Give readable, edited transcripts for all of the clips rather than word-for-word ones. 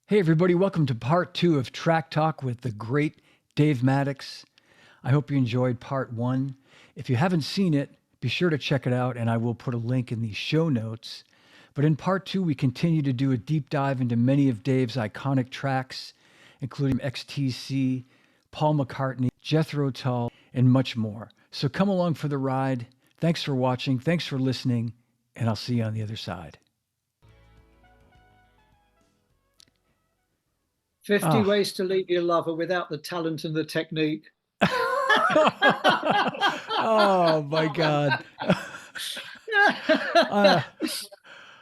Hey, everybody, welcome to part two of Track Talk with the great Dave Mattacks. I hope you enjoyed part one. If you haven't seen it, be sure to check it out, and I will put a link in the show notes. But in part two, we continue to do a deep dive into many of Dave's iconic tracks, including XTC, Paul McCartney, Jethro Tull, and much more. So come along for the ride. Thanks for watching, thanks for listening, and I'll see you on the other side. 50 ways to leave your lover without the talent and the technique. Oh my God.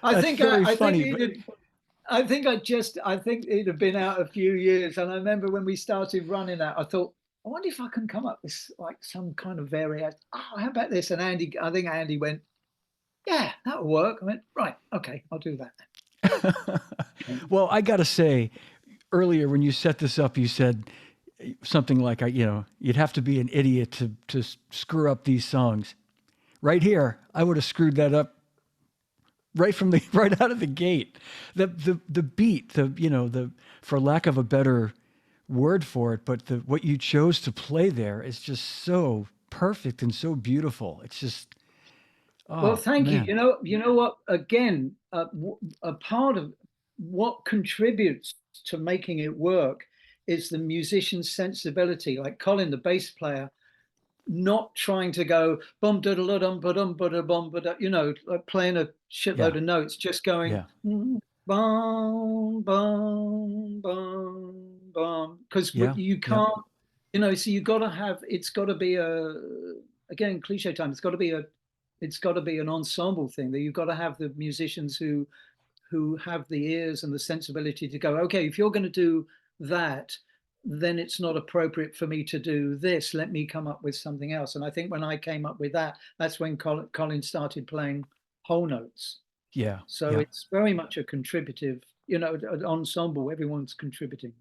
I think it'd have been out a few years. And I remember when we started running that, I thought, I wonder if I can come up with like some kind of variation. Oh, how about this? And I think Andy went, yeah, that'll work. I went, right, okay, I'll do that. Well, I got to say, earlier when you set this up, you said something like, you'd have to be an idiot to screw up these songs. Right here, I would have screwed that up right out of the gate. The beat, for lack of a better word for it, but what you chose to play there is just so perfect and so beautiful. It's just, well, thank you. You know what? Again, a part of what contributes to making it work is the musician's sensibility. Like Colin, the bass player, not trying to go bum da da dum ba dum ba da bum ba da, like playing a shitload of notes, just going bum bum bum bum, because you can't, so you got to have, it's got to be again, cliche time. It's got to be an ensemble thing, that you've got to have the musicians who have the ears and the sensibility to go, okay, if you're going to do that, then it's not appropriate for me to do this. Let me come up with something else. And I think when I came up with that, that's when Colin started playing whole notes. Yeah. So it's very much a contributive, an ensemble. Everyone's contributing.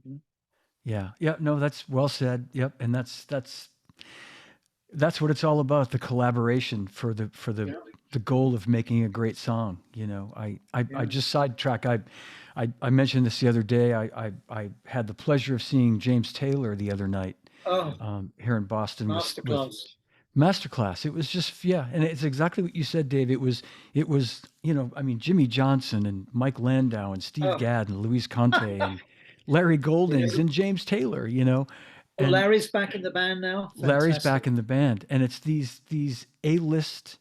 Yeah. Yeah. No, that's well said. Yep. And that's what it's all about. The collaboration for the goal of making a great song. I just sidetrack. I mentioned this the other day. I had the pleasure of seeing James Taylor the other night here in Boston. Masterclass. It was just, and it's exactly what you said, Dave. It was, Jimmy Johnson and Mike Landau and Steve Gadd and Luis Conte and Larry Goldings and James Taylor, Well, Larry's back in the band now. Fantastic. Larry's back in the band, and it's these A-list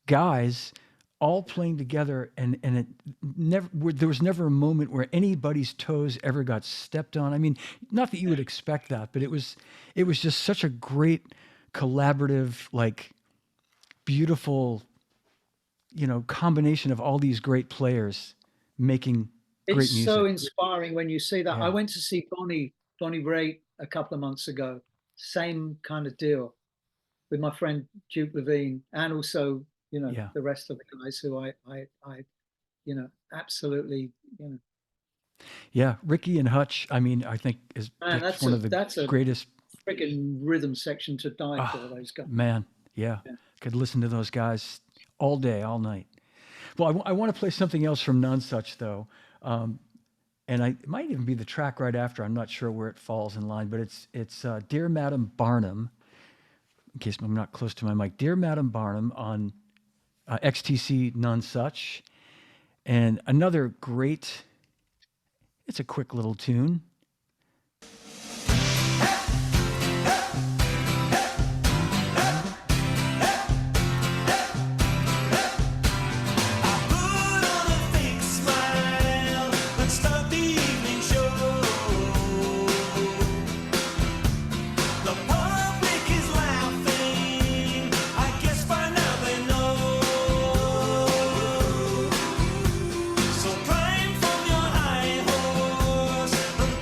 guys all playing together, and there was never a moment where anybody's toes ever got stepped on. I mean, not that you would expect that, but it was just such a great collaborative, like beautiful, combination of all these great players making great music. It's so inspiring when you see that. Yeah. I went to see Bonnie Raitt a couple of months ago. Same kind of deal with my friend Duke Levine, and also the rest of the guys who I absolutely Yeah, Ricky and Hutch. I mean, I think that's one of the greatest. Freaking rhythm section to die for, those guys. Man, yeah, could listen to those guys all day, all night. Well, I want to play something else from None Such though. And it might even be the track right after. I'm not sure where it falls in line, but it's Dear Madam Barnum, in case I'm not close to my mic. Dear Madam Barnum on XTC None Such. And another great, it's a quick little tune. So climb from your high horse and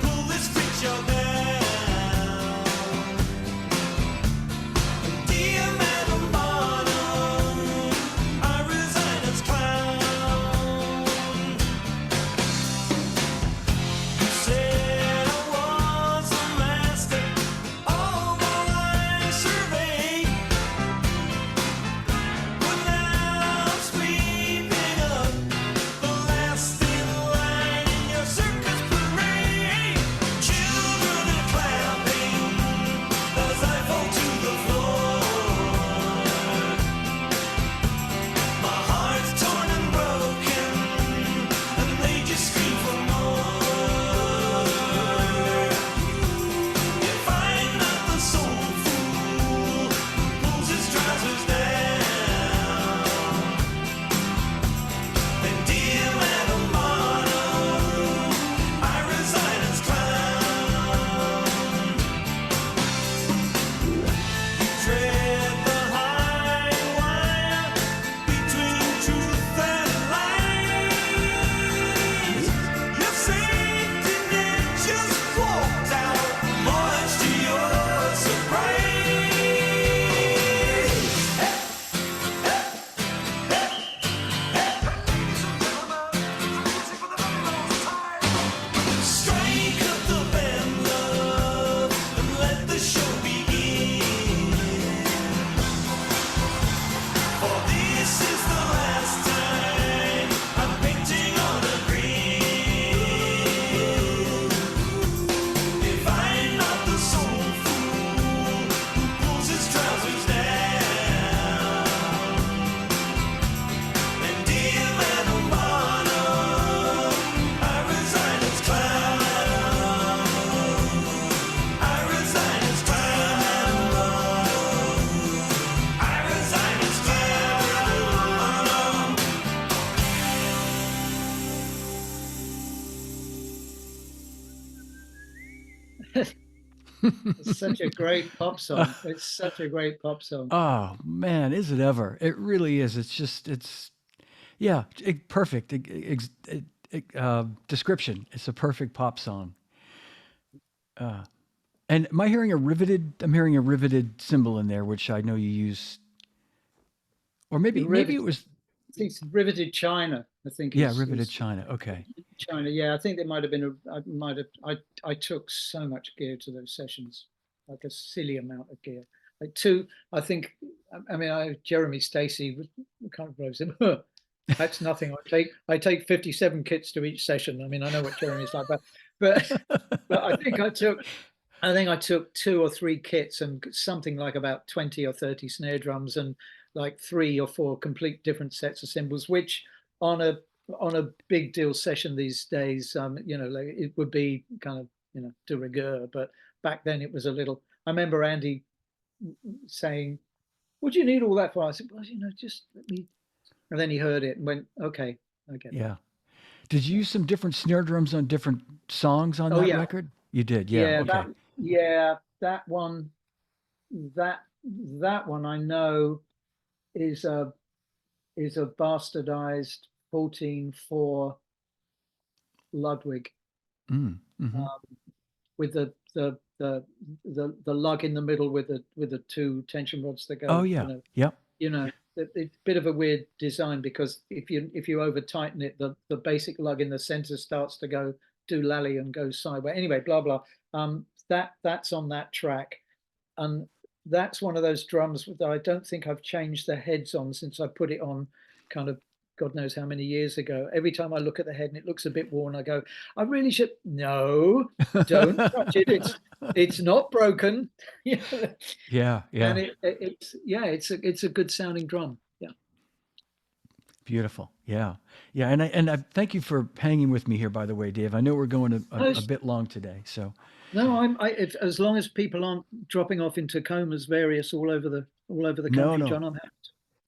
It's such a great pop song. It's such a great pop song. Oh man, is it ever? It really is. It's just it's yeah, perfect description. It's a perfect pop song. Uh, and am I hearing a riveted? I'm hearing a riveted cymbal in there, which I know you use, or maybe it Riveted, was I think it's Riveted China. I think yeah, riveted is China. Okay, China. Yeah, I think there might have been a. I might have. I took so much gear to those sessions, like a silly amount of gear. Like two. I think. I mean, Jeremy Stacey was kind of blows him. That's nothing. I take 57 kits to each session. I mean, I know what Jeremy's like, but but I think I took 2 or 3 kits and something like about 20 or 30 snare drums and like 3 or 4 complete different sets of cymbals, which on a big deal session these days, like it would be kind of, de rigueur. But back then it was a little. I remember Andy saying, "What do you need all that for?" I said, "Well, just let me." And then he heard it and went, "Okay, I get it." yeah. Did you use some different snare drums on different songs on Oh that yeah, record? You did, yeah. yeah, Okay. that one, that one I know is a bastardized 14/4 Ludwig, Mm, hmm. with the lug in the middle with the 2 tension rods that Oh go. yeah. Yep. It's a bit of a weird design because if you over tighten it, the basic lug in the center starts to go doolally and go sideways. Anyway, blah blah. That's on that track, and that's one of those drums that I don't think I've changed the heads on since I put it on, kind of God knows how many years ago. Every time I look at the head and it looks a bit worn, I go, I really should. No, don't touch it. It's not broken. Yeah, And yeah. it's a good sounding drum. Yeah. Beautiful. Yeah. Yeah. And I thank you for hanging with me here, by the way, Dave. I know we're going a bit long today. So, No, as long as people aren't dropping off into comas various all over the no, country, no, John, I'm happy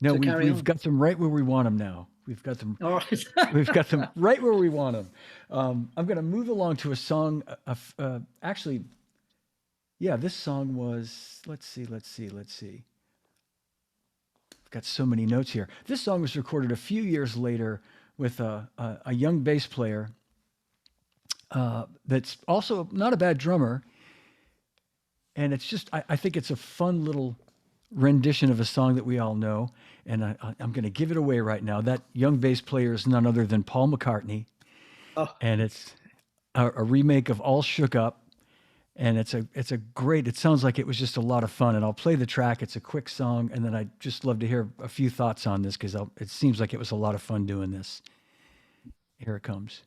no, to carry we've on. got them right where we want them now. We've got them, All right. we've got them right where we want them. I'm going to move along to a song. Actually, yeah, this song was, let's see. I've got so many notes here. This song was recorded a few years later with a young bass player that's also not a bad drummer. And it's just, I think it's a fun little rendition of a song that we all know. And I'm going to give it away right now. That young bass player is none other than Paul McCartney. Oh, And it's a remake of All Shook Up. And it's a great, it sounds like it was just a lot of fun. And I'll play the track. It's a quick song. And then I'd just love to hear a few thoughts on this because it seems like it was a lot of fun doing this. Here it comes.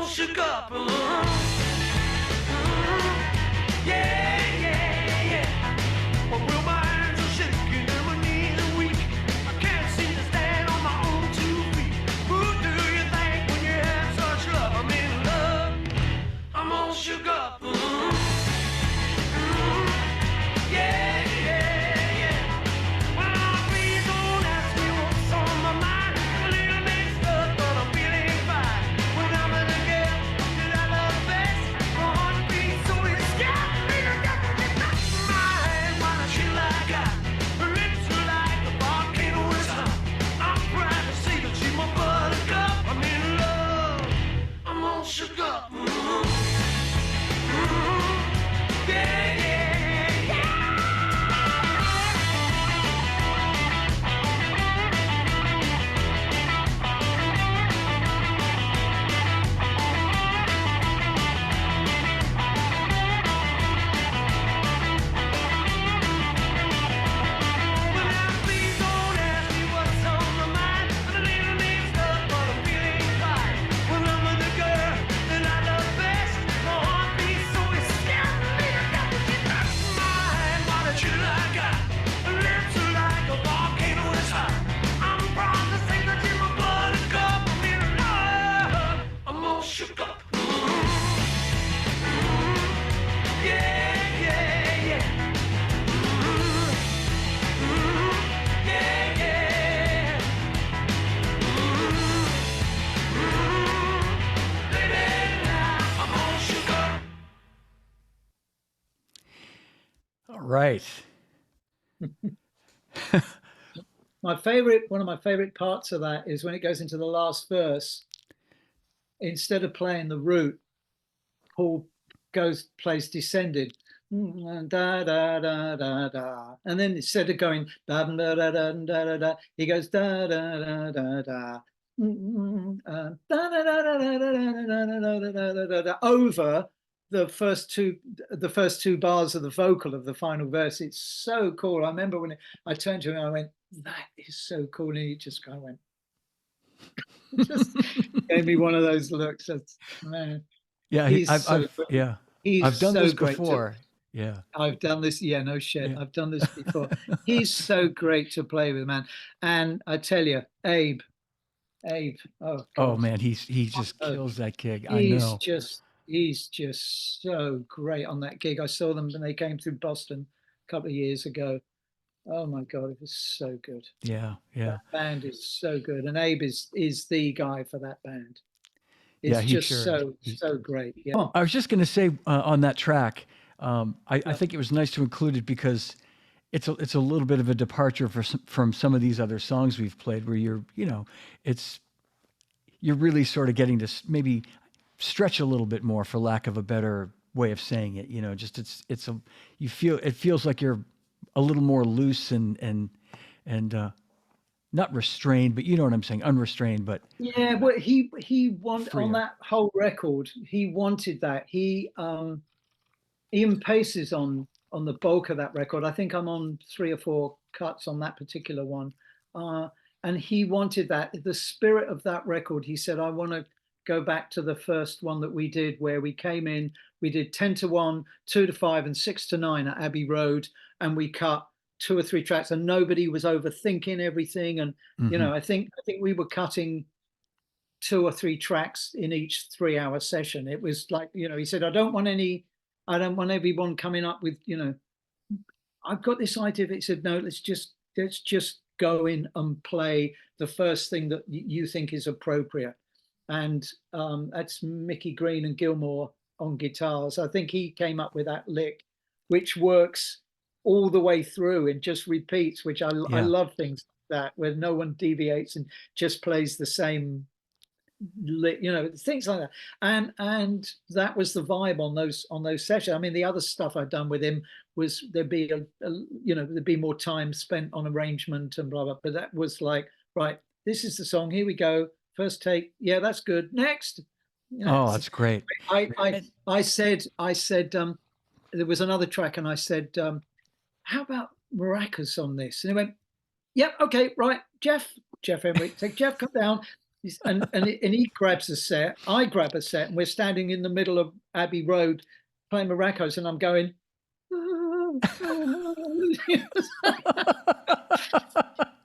Shook up, yeah, yeah, yeah. My real minds are shaking and my knees are weak. I can't seem to stand on my own 2 feet. Who do you think when you have such love? I'm in love. I'm all shook up. Yeah, yeah, yeah. Well, please don't ask me what's on my mind. A little mixed up, but I'm feeling fine. When I'm in a girl that I love best, my heart beats so it's scared me to death. Mine, what a chill I got. Her lips are like a volcano is hot. I'm proud to say that she's my buttercup. I'm in love. I'm all shook up. Yeah, yeah, yeah. Well, now please don't ask me what's on my mind. I'm a little mixed up, but I'm feeling fine. When I'm with a girl that I love best, my heart beats so it's scaring me to death. Mine, what a chill I got. Her lips are like a volcano, it's hot. I'm proud to say that you're my buttercup. I'm in love. I'm all shook up. Right. One of my favorite parts of that is when it goes into the last verse. Instead of playing the root, Paul plays descended, da da da da da, and then instead of going da da da da da da, he goes da da da da da. Over the first two bars of the vocal of the final verse. It's so cool. I remember when I turned to him, I went, "That is so cool," and he just kind of went, just gave me one of those looks. That's, man, Yeah, he's I've done so this great. before. Yeah, I've done this. Yeah, no shit. yeah. I've done this before. He's so great to play with, man. And I tell you, Abe. Oh Oh God, man, he just kills that gig. I he's know. just so great on that gig. I saw them when they came through Boston a couple of years ago. Oh my God, it was so good. Yeah, yeah, That band is so good, and Abe is the guy for that band. yeah. It's He just sure is. so great. Yeah. I was just going to say on that track, I Yeah. think it was nice to include it because it's a little bit of a departure from some of these other songs we've played, where you're really sort of getting to maybe stretch a little bit more, for lack of a better way of saying it. Just it feels like you're a little more loose and not restrained, but you know what I'm saying, unrestrained, but Yeah, well, he wanted on freer. that whole record. He wanted that. Ian Pace is on the bulk of that record. I think I'm on 3 or 4 cuts on that particular one, and he wanted that. The spirit of that record. He said, "I want to go back to the first one that we did, where we came in, we did 10-1, 2-5, and 6-9 at Abbey Road, and we cut 2 or 3 tracks, and nobody was overthinking everything. And Mm-hmm. I think we were cutting 2 or 3 tracks in each 3-hour session. It was like, he said, I don't want everyone coming up with, I've got this idea. He said, no, let's just go in and play the first thing that you think is appropriate. And that's Mickey Green and Gilmore on guitars. I think he came up with that lick, which works all the way through and just repeats, which I love things like that, where no one deviates and just plays the same, things like that. And that was the vibe on those sessions. I mean, the other stuff I've done with him was there'd be more time spent on arrangement and blah blah, but that was like, right, this is the song, here we go, first take, yeah, that's good, next. Oh, that's great. I said there was another track, and I said, how about maracas on this? And he went, yep, okay, right, Jeff Henwick, take Jeff, come down. And he grabs a set, I grab a set, and we're standing in the middle of Abbey Road playing maracas, and I'm going,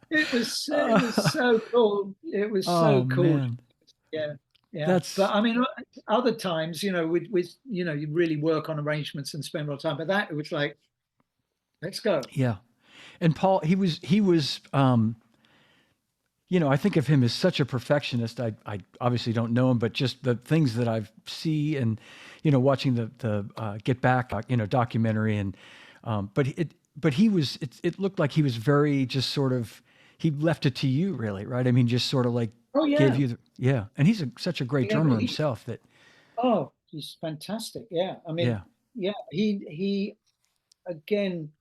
it was so cool. It was so cool. Man. Yeah. But I mean, other times, you really work on arrangements and spend a lot of time. But that, it was like, let's go. Yeah. And Paul, he was I think of him as such a perfectionist. I obviously don't know him, but just the things that I've see and, watching the Get Back, documentary, and but he was, it looked like he was very just sort of, he left it to you, really, right? I mean, just sort of like gave you and he's such a great drummer himself that. Oh, he's fantastic. Yeah. I mean, he again,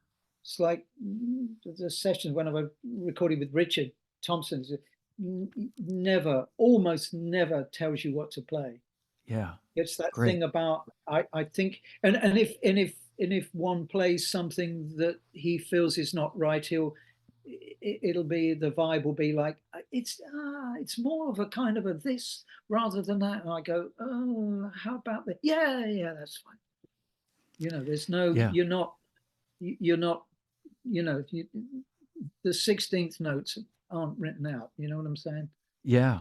it's like the session when I was recording with Richard Thompson, almost never tells you what to play. Yeah, it's that thing about, I think, and if one plays something that he feels is not right, it'll be, the vibe will be like, it's more of a kind of a this rather than that. And I go, oh, how about that? Yeah, that's fine. There's no, you're not, the 16th notes aren't written out. You know what I'm saying? Yeah.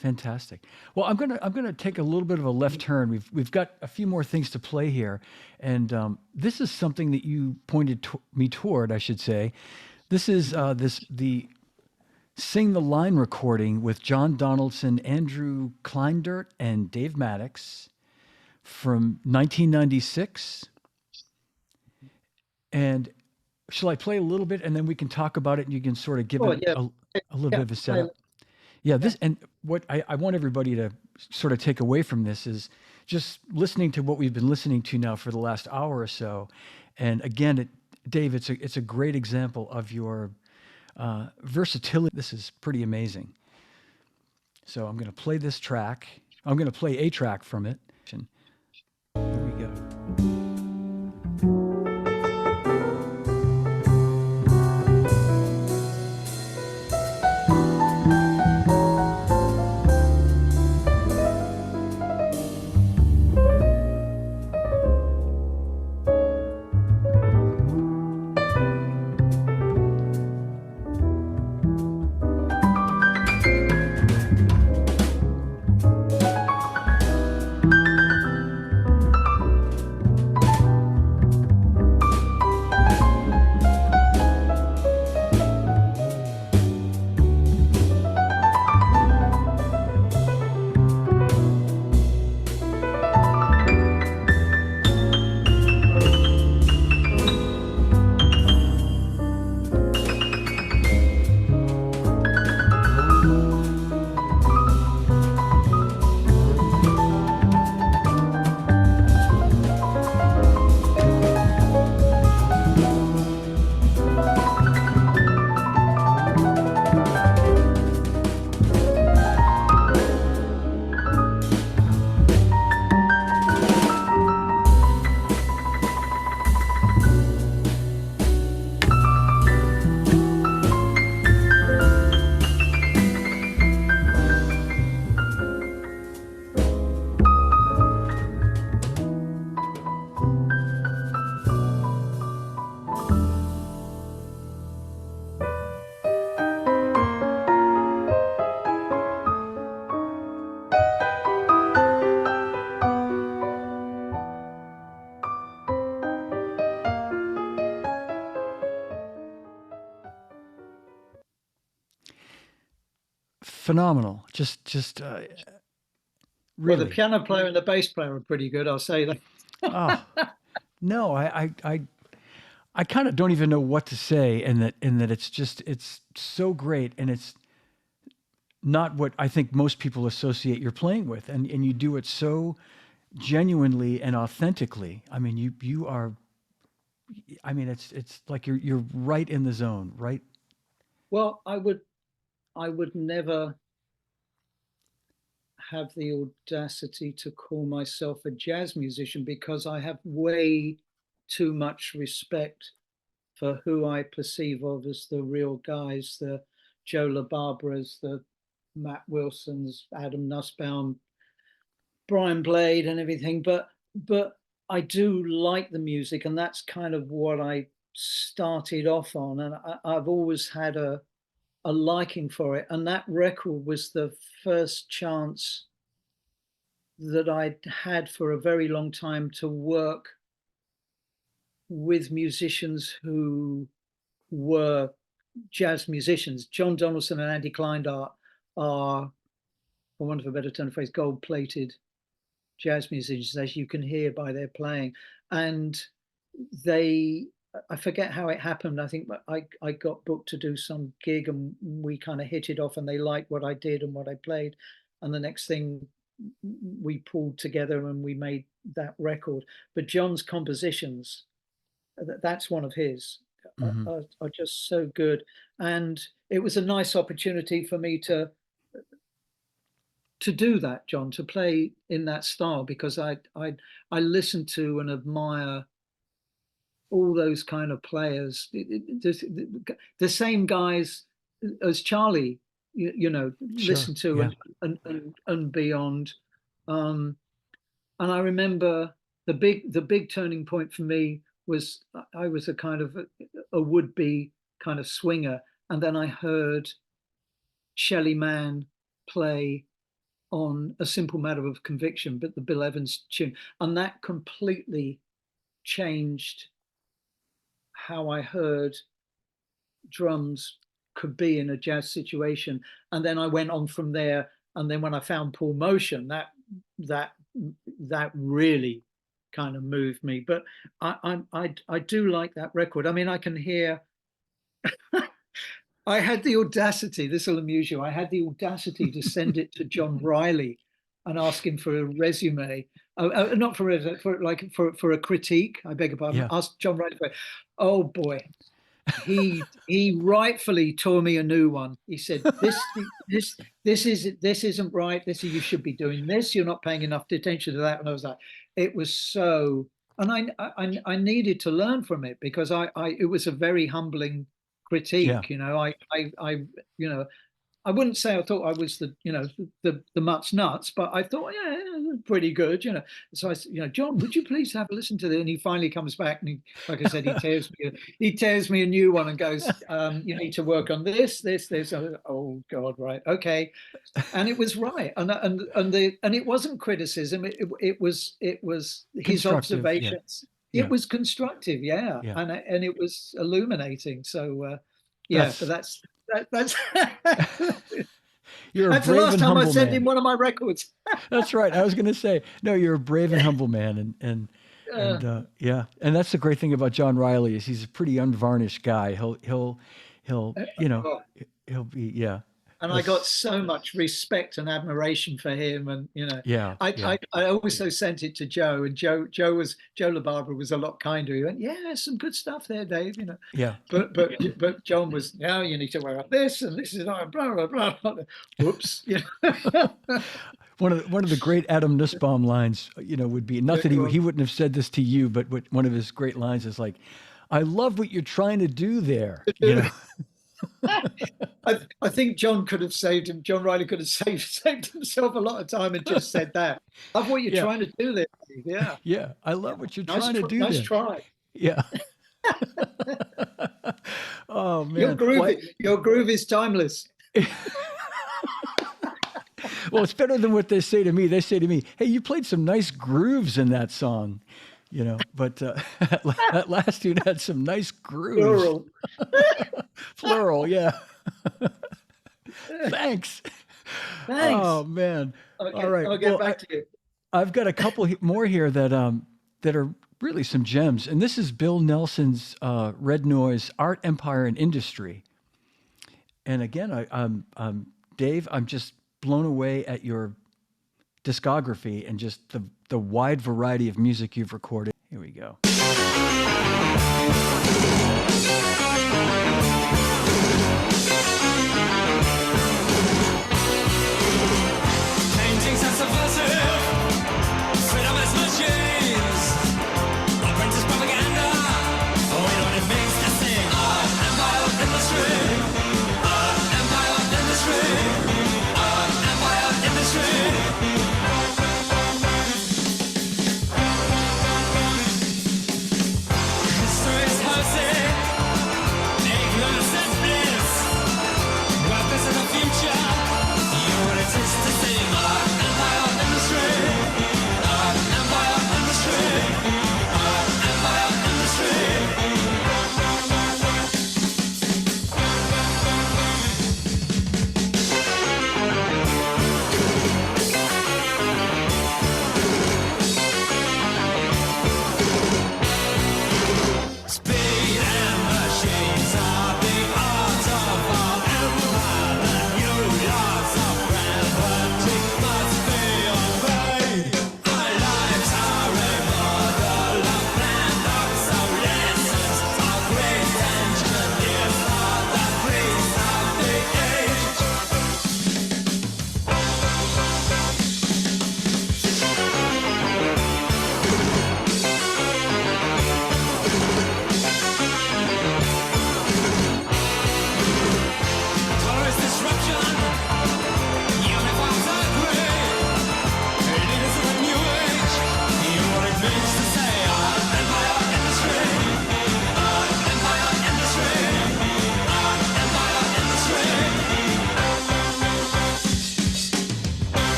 Fantastic. Well, I'm gonna take a little bit of a left turn. We've got a few more things to play here, and this is something that you pointed me toward, I should say. This is the Sing the Line recording with John Donaldson, Andrew Kleindirt, and Dave Mattacks from 1996. And shall I play a little bit and then we can talk about it and you can sort of give Oh, it yeah. a little bit of a setup? Yeah. This, and what I want everybody to sort of take away from this is just listening to what we've been listening to now for the last hour or so. And again, Dave, it's a great example of your versatility. This is pretty amazing. So I'm going to play this track. I'm going to play a track from it. Here we go. Phenomenal. Just really. Well, the piano player and the bass player are pretty good, I'll say that. Oh, no, I kind of don't even know what to say, and that it's so great, and it's not what I think most people associate your playing with, and you do it so genuinely and authentically. I mean, you are. I mean, it's like you're right in the zone, right? Well, I would never have the audacity to call myself a jazz musician because I have way too much respect for who I perceive of as the real guys, the Joe LaBarbaras, the Matt Wilsons, Adam Nussbaum, Brian Blade, and everything. But I do like the music, and that's kind of what I started off on, and I've always had a liking for it. And that record was the first chance that I'd had for a very long time to work with musicians who were jazz musicians. John Donaldson and Andy Kleindart are, for want of a better term of phrase, gold-plated jazz musicians, as you can hear by their playing. And I forget how it happened. I think I got booked to do some gig and we kind of hit it off, and they liked what I did and what I played. And the next thing, we pulled together and we made that record. But John's compositions, that's one of his, are just so good. And it was a nice opportunity for me to do that, John, to play in that style, because I listen to and admire all those kind of players, the same guys as Charlie, Sure, listen to, yeah. and beyond. And I remember the big turning point for me was I was a kind of a would-be kind of swinger, and then I heard Shelley Mann play on A Simple Matter of Conviction, but the Bill Evans tune, and that completely changed how I heard drums could be in a jazz situation. And then I went on from there, and then when I found Paul Motion, that really kind of moved me. But I do like that record. I mean, I can hear. I had the audacity. This will amuse you. I had the audacity to send it to John Riley and ask him for a resume. Not for a critique. I beg your pardon. Yeah. Ask John Riley for it. Oh boy, he rightfully tore me a new one. He said, this isn't right. You should be doing this. You're not paying enough attention to that. And I was like, it was so, and I needed to learn from it, because it was a very humbling critique. Yeah. You know, I wouldn't say I thought I was the mutt's nuts, but I thought, yeah, pretty good, you know. So I said, John, would you please have a listen to this? And he finally comes back, and like I said, he tears me a new one and goes, you need to work on this. Oh God, right, okay. And it was right, and it wasn't criticism. It was his observations. Yeah. It was constructive, yeah. And it was illuminating. So but that's you're that's a brave the last and time I humble sent man. him one of my records. That's right. I was going to say, no, you're a brave and humble man, and that's the great thing about John Riley, is he's a pretty unvarnished guy. He'll be And I got so much respect and admiration for him, and I also sent it to Joe, and Joe LaBarbera was a lot kinder. He went, "Yeah, there's some good stuff there, Dave." But John was, "Now you need to work on this, and this is blah blah blah." Whoops. One of the great Adam Nussbaum lines, would be, not that he wouldn't have said this to you, but one of his great lines is like, "I love what you're trying to do there." I think John Riley could have saved himself a lot of time and just said that. I love what you're trying to do there. Yeah. Yeah. I love what you're trying to do there. Nice try. Yeah. Oh man. Your groove is timeless. Well, it's better than what they say to me. They say to me, "Hey, you played some nice grooves in that song." But that last tune had some nice grooves. Plural. Plural, yeah. Thanks. Oh man. Okay, all right. I'll get back to you. I've got a couple more here that are really some gems, and this is Bill Nelson's Red Noise: Art, Empire, and Industry. And again, Dave, I'm just blown away at your discography and just the wide variety of music you've recorded. Here we go. Paintings are subversive, freedom is machines, apprentice propaganda, we don't need means to sing. Art, empire, industry, art, empire, industry, art, empire, industry. History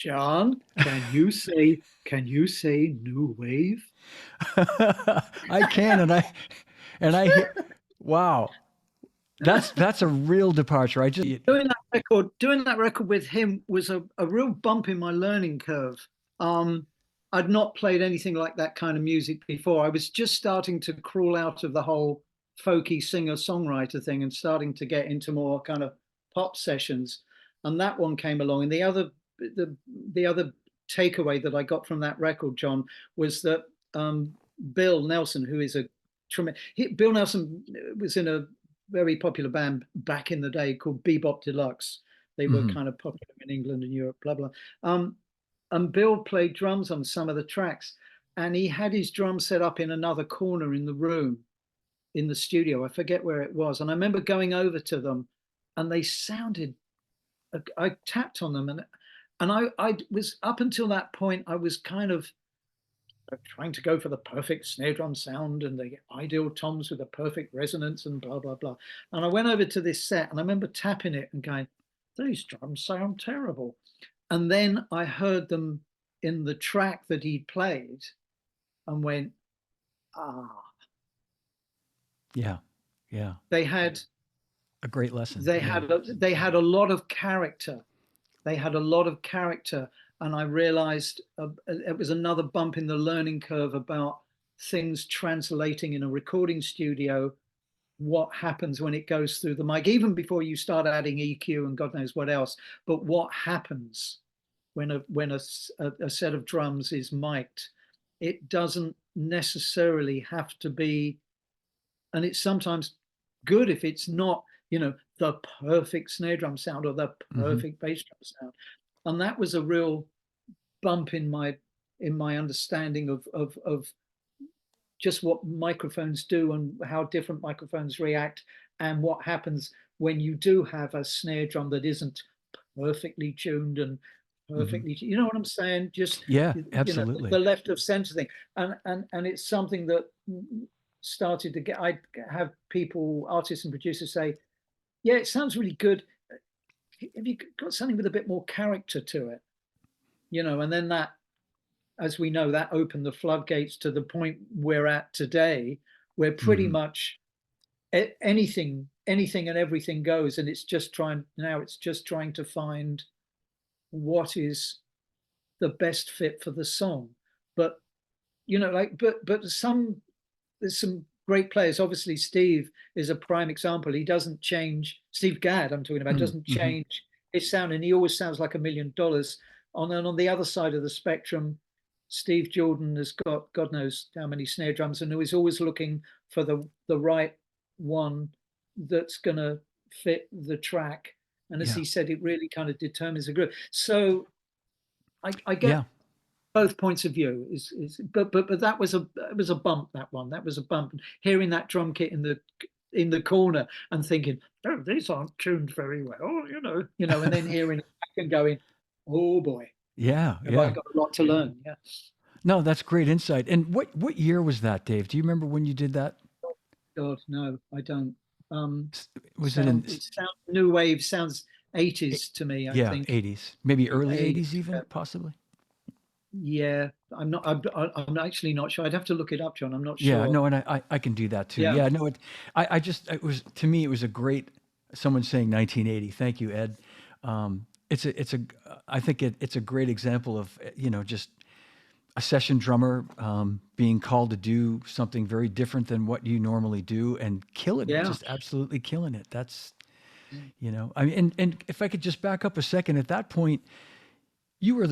John, can you say new wave? I can, and I, wow, that's a real departure. I just Doing that record with him was a real bump in my learning curve. I'd not played anything like that kind of music before. I was just starting to crawl out of the whole folky singer-songwriter thing and starting to get into more kind of pop sessions. And that one came along. And the other takeaway that I got from that record, John, was that Bill Nelson, who is a tremendous, Bill Nelson was in a very popular band back in the day called Bebop Deluxe. They were kind of popular in England and Europe, blah, blah. And Bill played drums on some of the tracks, and he had his drum set up in another corner in the room, in the studio. I forget where it was. And I remember going over to them, and they sounded, I tapped on them, and I was, up until that point, I was kind of trying to go for the perfect snare drum sound and the ideal toms with the perfect resonance and blah, blah, blah. And I went over to this set, and I remember tapping it and going, these drums sound terrible. And then I heard them in the track that he played and went, yeah. They had a great lesson. They had a lot of character. They had a lot of character. And I realized it was another bump in the learning curve about things translating in a recording studio, what happens when it goes through the mic, even before you start adding EQ and God knows what else, but what happens when a set of drums is mic'd. It doesn't necessarily have to be, and it's sometimes good if it's not, the perfect snare drum sound or the perfect bass drum sound. And that was a real bump in my understanding of just what microphones do and how different microphones react, and what happens when you do have a snare drum that isn't perfectly tuned and perfectly, you know what I'm saying? Just absolutely. The left of center thing, and it's something that started to get. I have people, artists and producers say, yeah, it sounds really good. Have you got something with a bit more character to it? And then that, as we know, that opened the floodgates to the point we're at today, where pretty much anything and everything goes, and it's just trying to find what is the best fit for the song. But but there's some great players. Obviously, Steve is a prime example. He doesn't change. Steve Gadd, I'm talking about, doesn't change his sound, and he always sounds like $1 million. On the other side of the spectrum, Steve Jordan has got God knows how many snare drums, and who is always looking for the right one that's going to fit the track. And as he said, it really kind of determines the groove. So I get both points of view. But that was a bump. That was a bump. Hearing that drum kit in the corner and thinking, oh, these aren't tuned very well, and then hearing it back and going, oh boy, I've got a lot to learn. Yeah. No, that's great insight. And what year was that, Dave? Do you remember when you did that? God, no, I don't. Was it sounds new wave, sounds 80s to me, I think. 80s, maybe early 80s even, possibly. Yeah, I'm actually not sure. I'd have to look it up, John. I'm not sure. Yeah, no, and I can do that too. Yeah, no, it was, to me, it was a great, someone saying 1980. Thank you, Ed. I think it's a great example of, just a session drummer being called to do something very different than what you normally do and killing it, just absolutely killing it. That's, I mean, and if I could just back up a second, at that point, your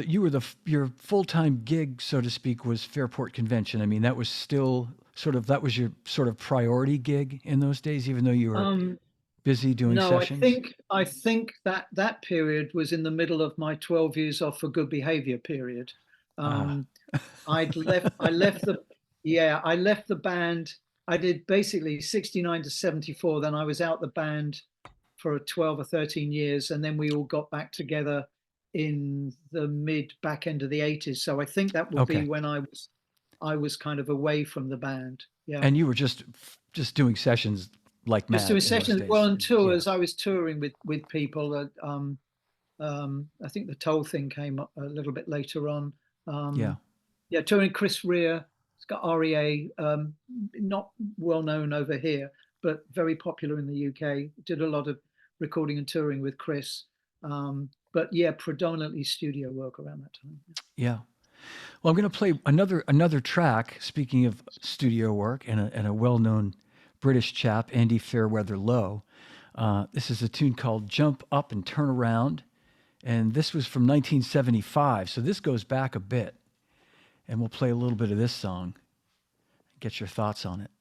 full-time gig, so to speak, was Fairport Convention. I mean, that was still that was your sort of priority gig in those days, even though you were busy doing sessions. No, I think that period was in the middle of my 12 years off for good behavior period. I left the band. I did basically 69 to 74. Then I was out the band for 12 or 13 years, and then we all got back together in the back end of the 80s. So I think that would be when I was kind of away from the band. Yeah. And you were just doing sessions like mad. Just doing sessions, well, on tours. I was touring with people I think the Toll thing came up a little bit later on. Yeah. Yeah, touring Chris Rea. It's got REA, not well known over here, but very popular in the UK. Did a lot of recording and touring with Chris. But yeah, predominantly studio work around that time. Yeah. Well, I'm going to play another track. Speaking of studio work and a well-known British chap, Andy Fairweather Lowe. This is a tune called "Jump Up and Turn Around," and this was from 1975. So this goes back a bit, and we'll play a little bit of this song. Get your thoughts on it.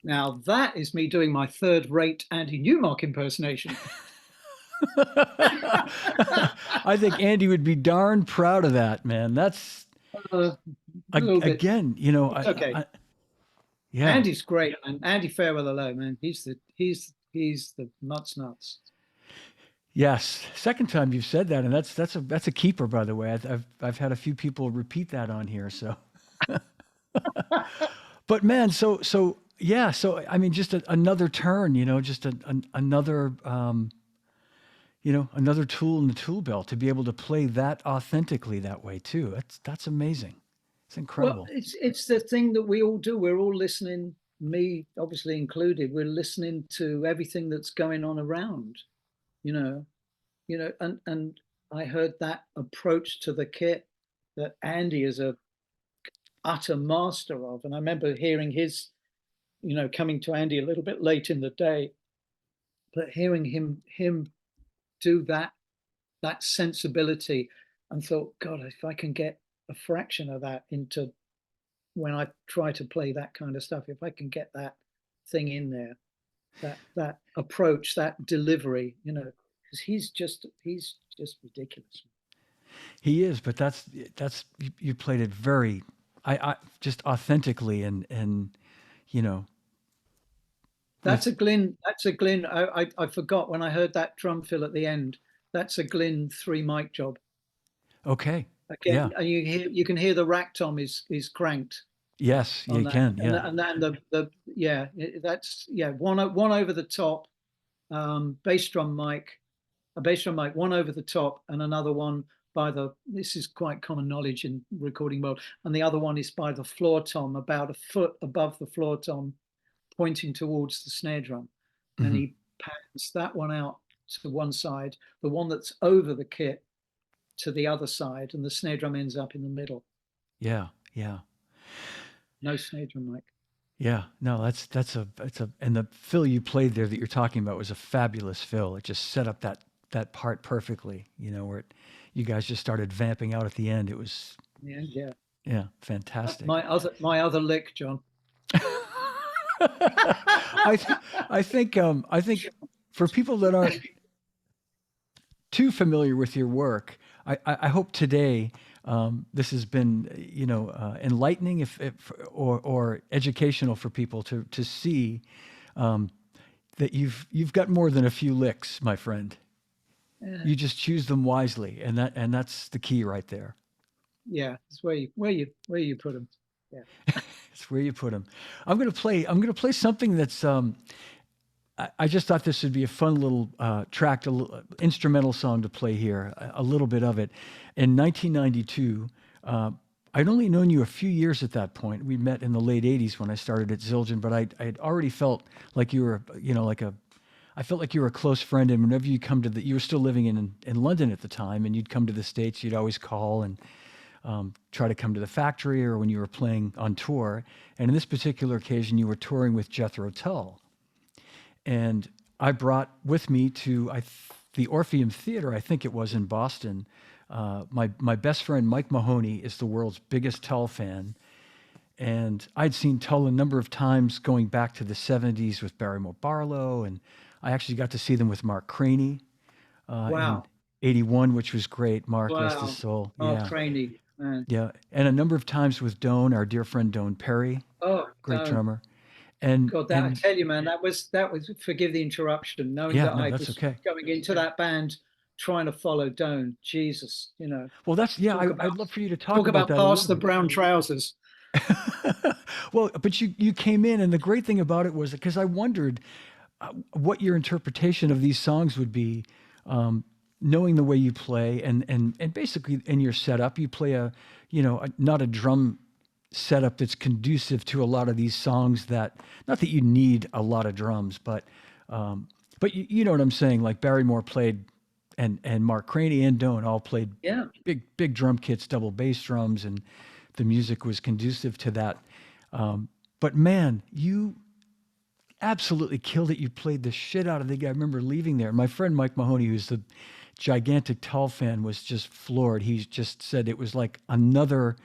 Now that is me doing my third-rate Andy Newmark impersonation. I think Andy would be darn proud of that, man. That's again, you know. Okay. Yeah, Andy's great, man. Andy Fairweather Lowe, man. He's the nuts. Yes, second time you've said that, and that's a keeper, by the way. I've had a few people repeat that on here, so. But man, so yeah, so I mean, just another turn, you know, just another, another tool in the tool belt to be able to play that authentically that way too. That's amazing. It's Well, incredible. it's the thing that we all do. We're all listening, me obviously included. We're listening to everything that's going on around, you know, and I heard that approach to the kit that Andy is a utter master of. And I remember hearing his, coming to Andy a little bit late in the day, but hearing him do that sensibility, and thought, God, if I can get a fraction of that into when I try to play that kind of stuff, if I can get that thing in there, that approach, that delivery, because he's just ridiculous. He is, but that's you played it very, I just authentically and you know That's with a Glyn. That's a Glyn. I forgot when I heard that drum fill at the end. That's a Glyn 3 mic job. okay, yeah, Again, and you can hear the rack tom is cranked yes, on you that, can, yeah, and the yeah, that's one over the top, bass drum mic, a bass drum mic, one over the top, and another one by the. This is quite common knowledge in recording mode, and the other one is by the floor tom, about a foot above the floor tom, pointing towards the snare drum, and hmm he pans that one out to one side, the one that's over the kit to the other side, and the snare drum ends up in the middle. yeah, yeah. No snare drum mic. Yeah, no, and the fill you played there that you're talking about was a fabulous fill. It just set up that part perfectly, where you guys just started vamping out at the end. It was, Yeah, yeah. yeah, fantastic. My other lick, John. I think for people that aren't too familiar with your work, I hope today this has been enlightening or educational for people to see that you've got more than a few licks, my friend. Yeah, You just choose them wisely, and that's the key right there. yeah. It's where you put them. Yeah. It's where you put them. I'm gonna play something that's I just thought this would be a fun little track, instrumental song to play here, a little bit of it. In 1992, I'd only known you a few years at that point. We met in the late 80s when I started at Zildjian, but I had already felt like you were, I felt like you were a close friend. And whenever you come to you were still living in London at the time, and you'd come to the States, you'd always call and try to come to the factory or when you were playing on tour. And in this particular occasion, you were touring with Jethro Tull. And I brought with me to the Orpheum Theater, I think it was in Boston. My best friend Mike Mahoney is the world's biggest Tull fan, and I'd seen Tull a number of times going back to the '70s with Barrymore Barlow, and I actually got to see them with Mark Craney in Wow. '81, which was great. Mark, rest his Wow. soul. Oh, Yeah, Craney. Man. yeah, and a number of times with Doan, our dear friend Doan Perry, Oh, great don't. drummer, and God, that I and tell you, man, that was. Forgive the interruption. Knowing yeah, that no, I that's was okay. going into that band, trying to follow Doan. Jesus, Well, yeah. talk about I'd love for you to talk talk about about that a past little the bit. brown trousers. Well, but you came in, and the great thing about it was because I wondered what your interpretation of these songs would be, knowing the way you play, and basically in your setup, you play not a drum setup that's conducive to a lot of these songs. That not that you need a lot of drums, but you know what I'm saying. Like Barrymore played, and Mark Craney and Doan all played Yeah. big drum kits, double bass drums, and the music was conducive to that. But man, you absolutely killed it. You played the shit out of the guy. I remember leaving there. My friend Mike Mahoney, who's the gigantic Tull fan, was just floored. He just said it was like another,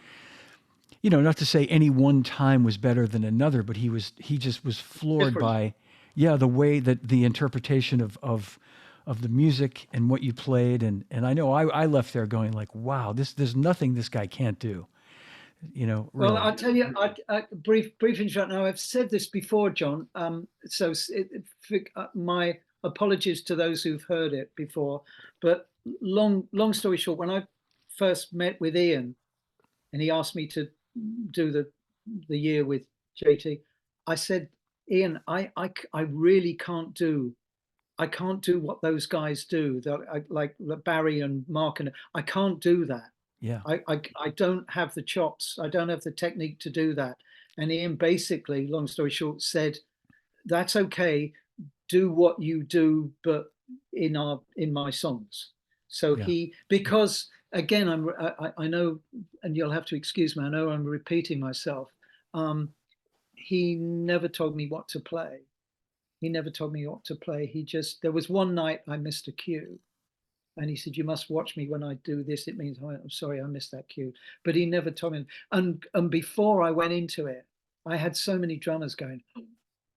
not to say any one time was better than another, but he just was floored Different. by, yeah, the way that the interpretation of the music and what you played. And I know I left there going like, wow, there's nothing this guy can't do. Well, Really. I'll tell you, brief introduction. Now, I've said this before, John. So my apologies to those who've heard it before. But long story short, when I first met with Ian, and he asked me to do the year with JT, I said, Ian, I really can't do I can't do what those guys do. Like Barry and Mark, and I can't do that. Yeah. I don't have the chops. I don't have the technique to do that. And Ian basically, long story short, said, "That's okay. Do what you do, but in my songs." So Yeah. because again, I know, and you'll have to excuse me. I know I'm repeating myself. He never told me what to play. He never told me what to play. There was one night I missed a cue, and he said, "You must watch me when I do this. It means I'm sorry, I missed that cue." But he never told me. And before I went into it, I had so many drummers going,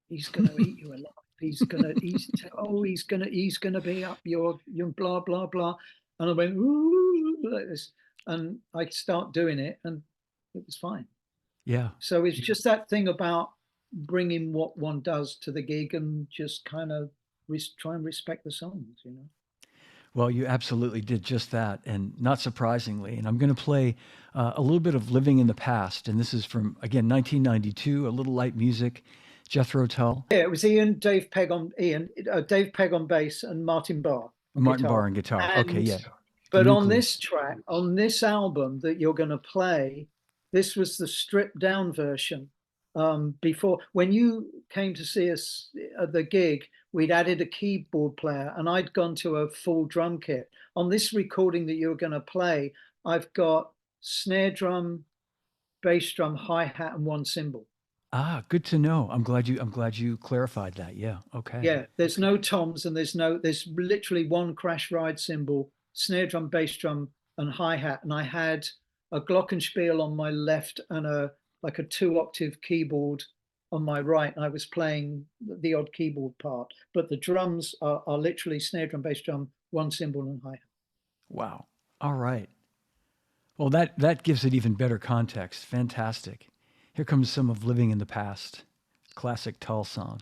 "He's gonna eat you alive. He's gonna be up your blah blah blah." And I went, "Ooh," like this, and I start doing it, and it was fine. Yeah. So it's just that thing about bringing what one does to the gig and just kind of try and respect the songs, you know. Well, you absolutely did just that, and not surprisingly. And I'm going to play a little bit of "Living in the Past," and this is from, again, 1992. A little light music. Jethro Tull. Yeah, it was Dave Pegg on bass, and Martin Barr on Martin guitar. Barr on guitar. Okay, yeah. But on this track, on this album that you're going to play, this was the stripped down version. Before, when you came to see us at the gig, we'd added a keyboard player, and I'd gone to a full drum kit. On this recording that you're going to play, I've got snare drum, bass drum, hi-hat, and one cymbal. Ah, good to know. I'm glad you clarified that. Yeah. Okay. Yeah, there's no toms, and there's literally one crash ride cymbal, snare drum, bass drum, and hi-hat. And I had a glockenspiel on my left and a 2-octave keyboard on my right. And I was playing the odd keyboard part, but the drums are literally snare drum, bass drum, one cymbal, and hi-hat. Wow. All right. Well, that gives it even better context. Fantastic. Here comes some of "Living in the Past," classic Tull song.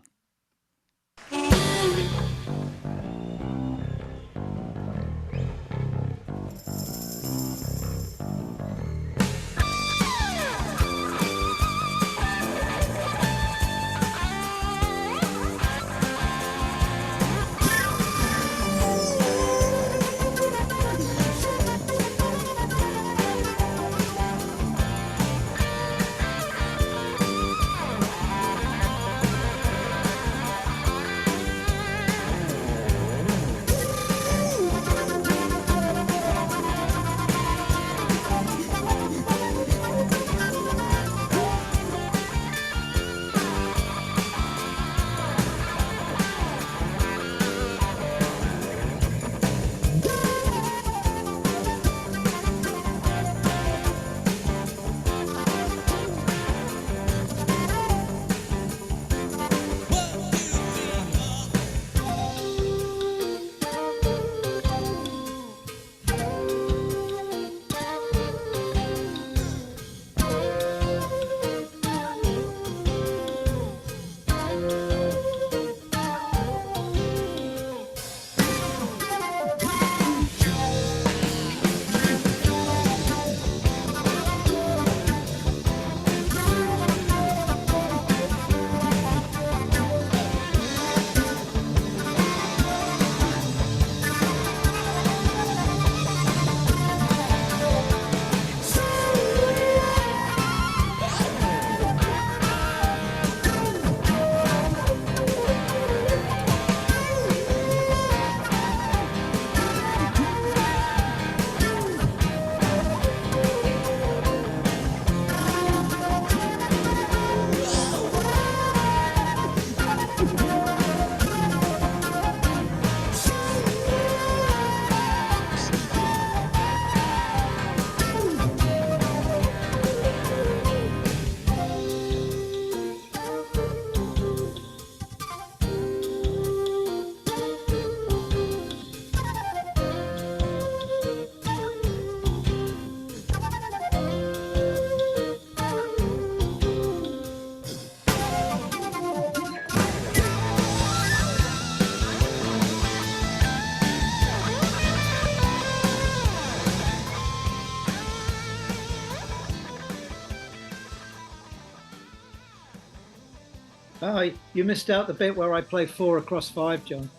Oh, you missed out the bit where I play 4 across 5, John.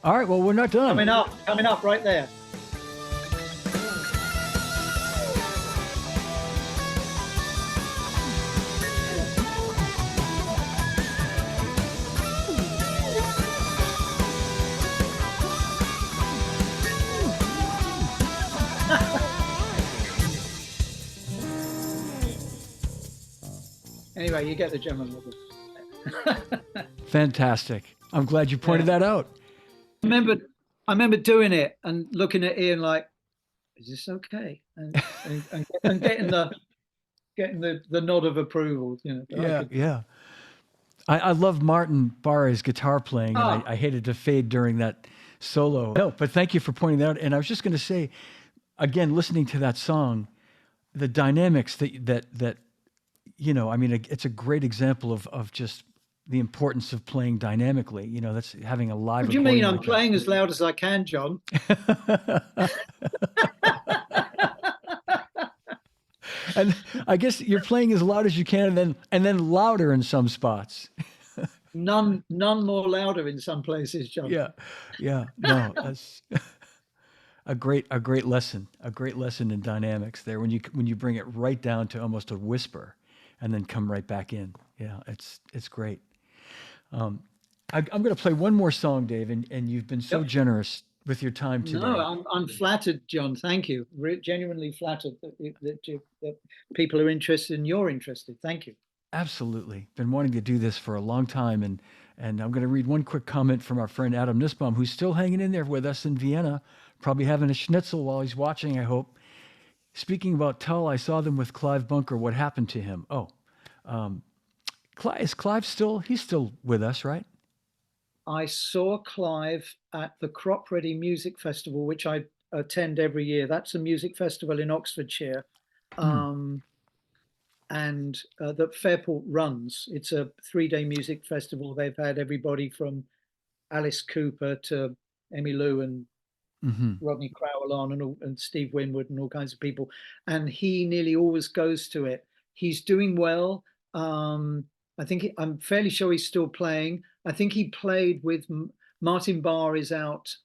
All right, well, we're not done. Coming up right there. Anyway, you get the general level. Fantastic. I'm glad you pointed that out. I remember doing it and looking at Ian like, is this okay? And getting the nod of approval, you know. Yeah. I love Martin Barre's guitar playing, and I hated to fade during that solo. No, but thank you for pointing that out. And I was just going to say, again, listening to that song, the dynamics that you know, I mean, it's a great example of just the importance of playing dynamically. You know, that's having a live. What do you mean? I'm playing as loud as I can, John. And I guess you're playing as loud as you can, and then louder in some spots. None more louder in some places, John. Yeah. No, that's a great lesson in dynamics there when you bring it right down to almost a whisper, and then come right back in. Yeah, it's great. I'm going to play one more song, Dave, and you've been so generous with your time today. No, I'm flattered, John. Thank you. Genuinely flattered that people are interested and you're interested. Thank you. Absolutely. Been wanting to do this for a long time. And I'm going to read one quick comment from our friend Adam Nussbaum, who's still hanging in there with us in Vienna, probably having a schnitzel while he's watching, I hope. Speaking about Tull, I saw them with Clive Bunker. What happened to him? Is Clive he's still with us, right? I saw Clive at the Crop Ready Music Festival, which I attend every year. That's a music festival in Oxfordshire. And that Fairport runs. It's a 3-day music festival. They've had everybody from Alice Cooper to Emmylou and Rodney Crowell on, and Steve Winwood and all kinds of people. And he nearly always goes to it. He's doing well. I'm fairly sure he's still playing. I think he played with Martin Barre is out.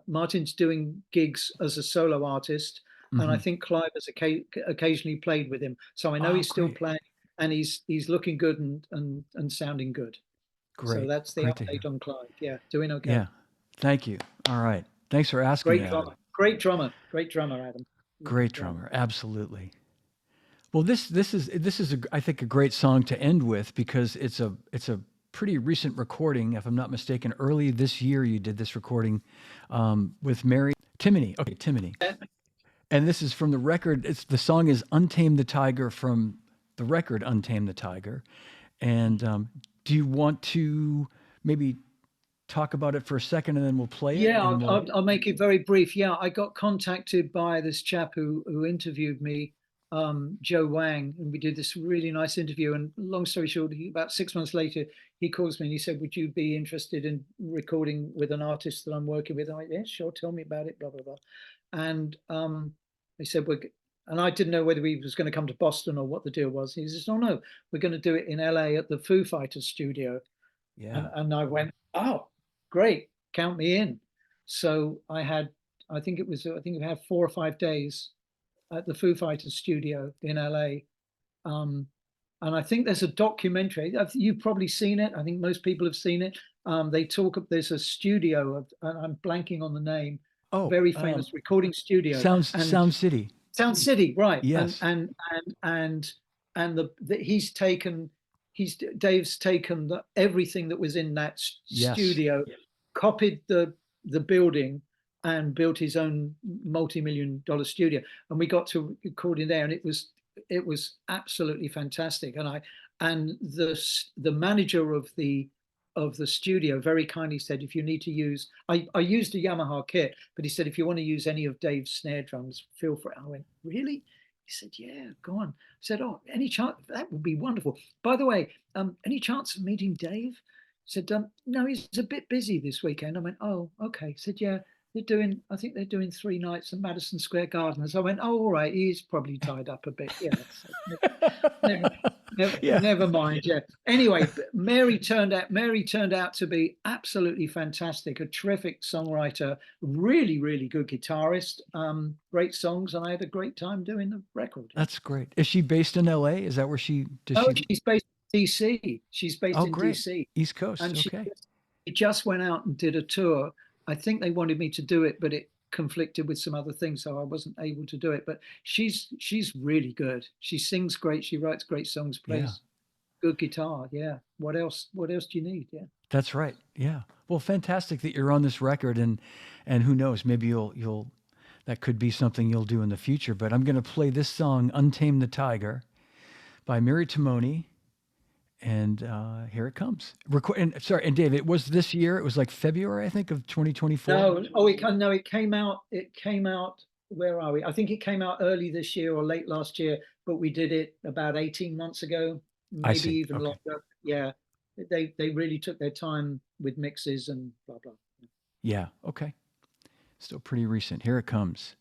Martin's doing gigs as a solo artist. And I think Clive has occasionally played with him. So I know he's still playing, and he's looking good and sounding good. Great. So that's the update on Clive. Yeah, doing okay. Yeah, thank you. All right. Thanks for asking. Great drummer, Adam. Great drummer, absolutely. Well, this is I think a great song to end with, because it's a pretty recent recording, if I'm not mistaken. Early this year, you did this recording with Mary Timony. Okay, Timony. And this is from the record. The song is "Untamed the Tiger" from the record "Untamed the Tiger." And do you want to maybe talk about it for a second, and then we'll play it? Yeah, I'll make it very brief. Yeah, I got contacted by this chap who interviewed me, Joe Wang, and we did this really nice interview. And long story short, about 6 months later, he calls me and he said, "Would you be interested in recording with an artist that I'm working with?" I'm like, "Yeah, sure. Tell me about it." Blah blah blah. And he said, and I didn't know whether he was going to come to Boston or what the deal was. He says, "Oh no, we're going to do it in LA at the Foo Fighters studio." Yeah. And I went, "Oh, great, count me in." So I think we had 4 or 5 days at the Foo Fighters studio in LA. And I think there's a documentary. You've probably seen it. I think most people have seen it. There's a studio and I'm blanking on the name. Very famous recording studio. Sound City. Sound City, right? Yes. And Dave's taken everything that was in that studio, copied the building, and built his own multi-million-dollar studio. And we got to record in there, and it was absolutely fantastic. And the manager of the studio very kindly said, if you need to use, I used a Yamaha kit, but he said, if you want to use any of Dave's snare drums, feel free. I went, really? He said, yeah, go on. I said, oh, any chance? That would be wonderful. By the way, any chance of meeting Dave? He said, no, he's a bit busy this weekend. I went, oh, okay. He said, yeah, I think they're doing 3 nights at Madison Square Garden. So I went, oh, all right, he's probably tied up a bit. Yeah. So never mind. Yeah. Anyway, Mary turned out to be absolutely fantastic, a terrific songwriter, really, really good guitarist, great songs, and I had a great time doing the record. That's great. Is she based in LA? Is that where she she's based in DC. She's based in great. DC. East Coast. And okay. She just went out and did a tour. I think they wanted me to do it, but it conflicted with some other things, so I wasn't able to do it. But she's really good. She sings great. She writes great songs, plays good guitar. Yeah. What else do you need? Yeah. That's right. Yeah. Well, fantastic that you're on this record, and who knows, maybe you'll that could be something you'll do in the future. But I'm going to play this song, "Untamed the Tiger," by Mary Timony. And here it comes. And Dave, it was this year. It was like February, I think, of 2024. No, it came out. It came out. Where are we? I think it came out early this year or late last year, but we did it about 18 months ago, maybe even longer. Yeah, they really took their time with mixes and blah blah. Yeah. Okay. Still pretty recent. Here it comes.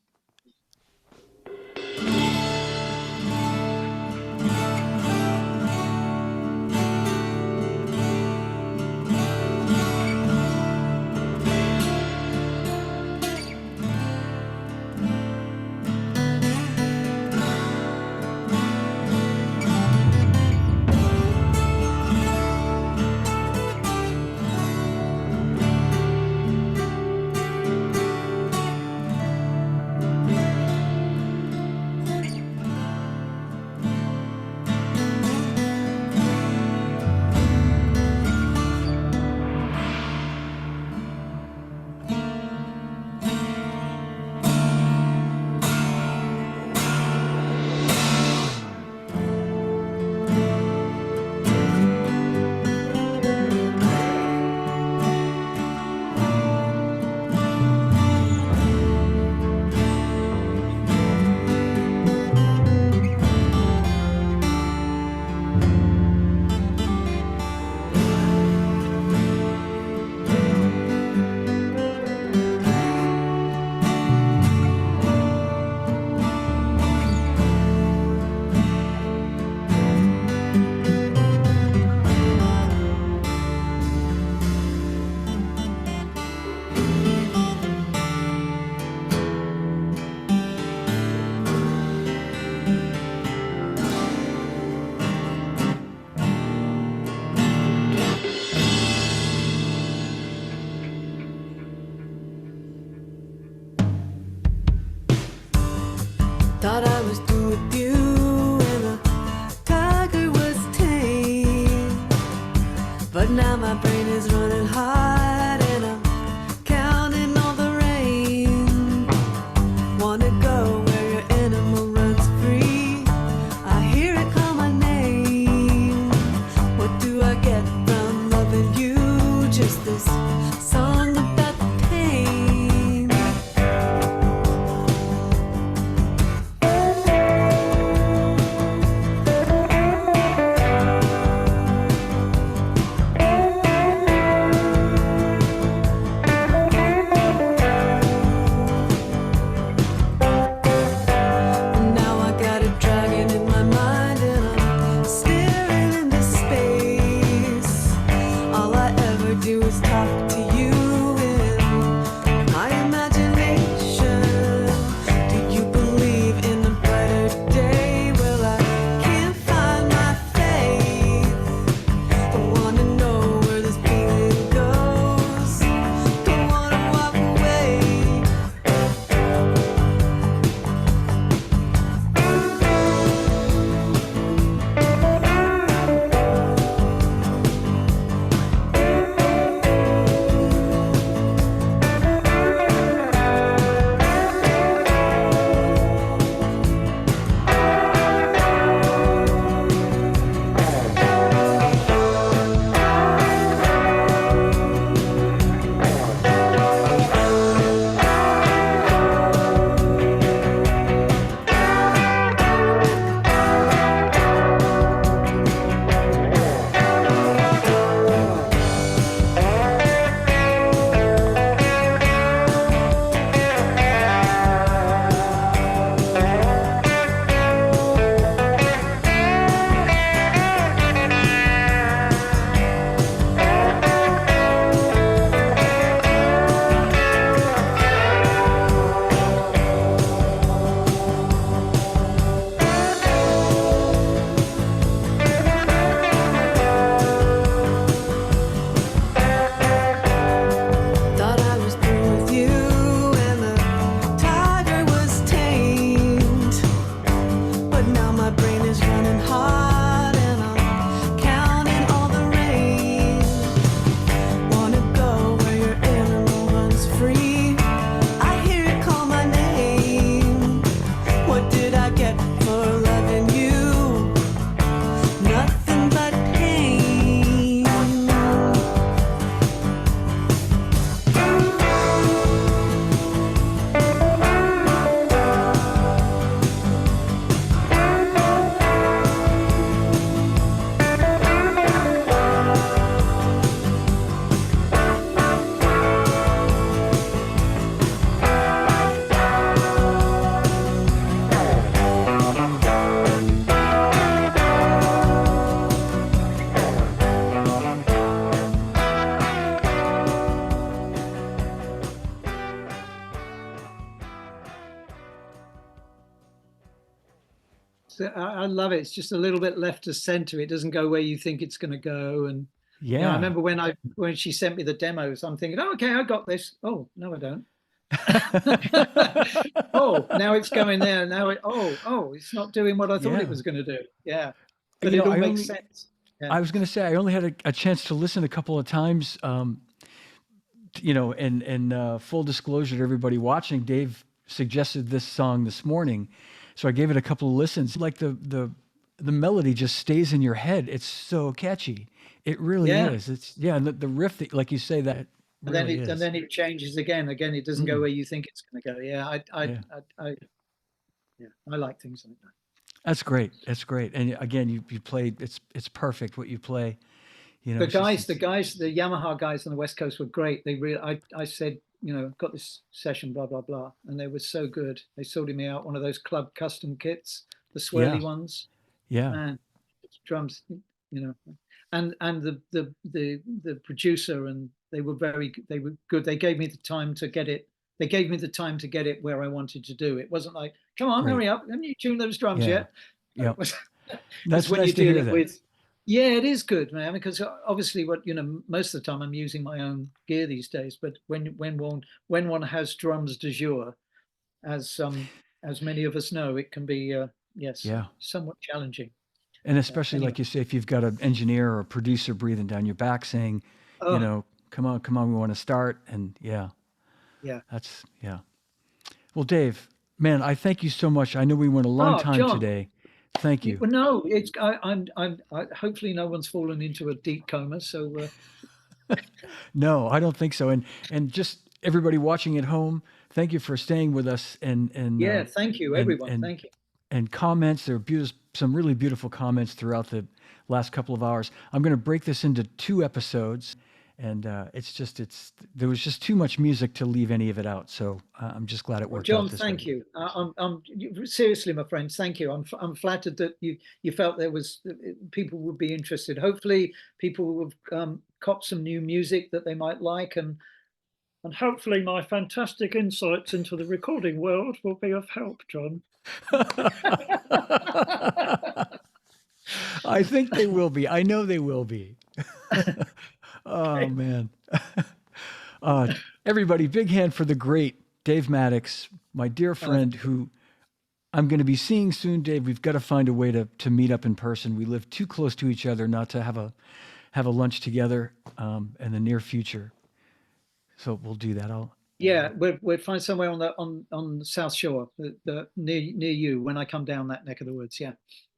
Thought I was through with you and the tiger was tame, but now my brain is running hot and I'm counting all the rain. Wanna go where your animal runs free, I hear it call my name. What do I get from loving you? Just this song about the pain. I love it. It's just a little bit left to center. It doesn't go where you think it's going to go. And you know, I remember when she sent me the demos, I'm thinking, oh, okay, I got this. Oh, no, I don't. Oh, now it's going there. Now it's not doing what I thought it was going to do. Yeah, but it all makes sense. Yeah. I was going to say I only had a chance to listen a couple of times. You know, and full disclosure to everybody watching, Dave suggested this song this morning, so I gave it a couple of listens. Like the melody just stays in your head. It's so catchy. It really is. It's and the riff that, like you say, that. And then it changes again. Again, it doesn't go where you think it's going to go. Yeah, I like things like that. That's great. That's great. And again, you played. It's perfect what you play. You know, the Yamaha guys on the West Coast were great. They really, I said, you know, got this session, blah blah blah, and they were so good. They sorted me out one of those club custom kits, the swirly ones. Yeah, and drums, you know, and the producer, and they were good. They gave me the time to get it. They gave me the time to get it where I wanted to do. It wasn't like, come on, hurry up, haven't you tuned those drums yet? Yeah, that's when you do it with. Yeah, it is good, man, because obviously most of the time I'm using my own gear these days, but when one has drums de jour, as many of us know, it can be somewhat challenging. And especially like you say, if you've got an engineer or a producer breathing down your back saying, you know, come on, we want to start, and that's Well, Dave, man, I thank you so much. I know we went a long time John, today. Thank you. Well, no, it's I'm hopefully no one's fallen into a deep coma. So no, I don't think so. And just everybody watching at home, thank you for staying with us. And thank you, everyone. Thank you. And comments. There are some really beautiful comments throughout the last couple of hours. I'm going to break this into 2 episodes. And there was just too much music to leave any of it out. So I'm just glad it worked out this way. John, thank you. I'm seriously, my friends, thank you. I'm flattered that you felt there was people would be interested. Hopefully, people will cop some new music that they might like, and hopefully, my fantastic insights into the recording world will be of help, John. I think they will be. I know they will be. Oh, man. Everybody, big hand for the great Dave Mattacks, my dear friend who I'm going to be seeing soon. Dave, we've got to find a way to meet up in person. We live too close to each other not to have a lunch together in the near future. So we'll do that. We'll find somewhere on the South Shore, near you when I come down that neck of the woods. Yeah.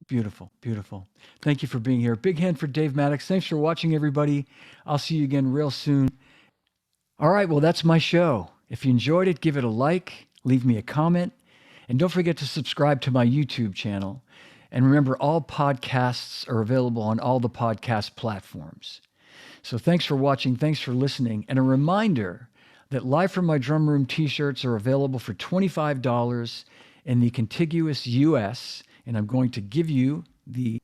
Beautiful, beautiful. Thank you for being here. Big hand for Dave Mattacks. Thanks for watching, everybody. I'll see you again real soon. All right, well, that's my show. If you enjoyed it, give it a like, leave me a comment, and don't forget to subscribe to my YouTube channel. And remember, all podcasts are available on all the podcast platforms. So thanks for watching. Thanks for listening. And a reminder that Live from My Drum Room t-shirts are available for $25 in the contiguous U.S., and I'm going to give you the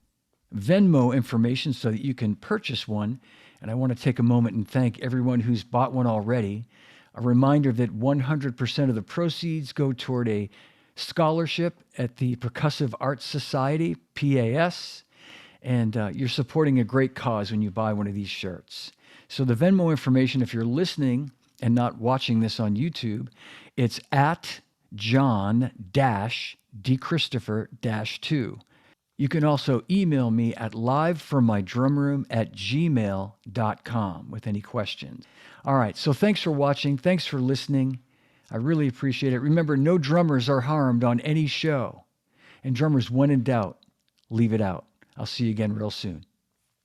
Venmo information so that you can purchase one. And I want to take a moment and thank everyone who's bought one already. A reminder that 100% of the proceeds go toward a scholarship at the Percussive Arts Society, PAS, and you're supporting a great cause when you buy one of these shirts. So the Venmo information, if you're listening and not watching this on YouTube, it's at John-DChristopher-2. You can also email me at livefrommydrumroom@gmail.com with any questions. All right, so thanks for watching. Thanks for listening. I really appreciate it. Remember, no drummers are harmed on any show. And drummers, when in doubt, leave it out. I'll see you again real soon.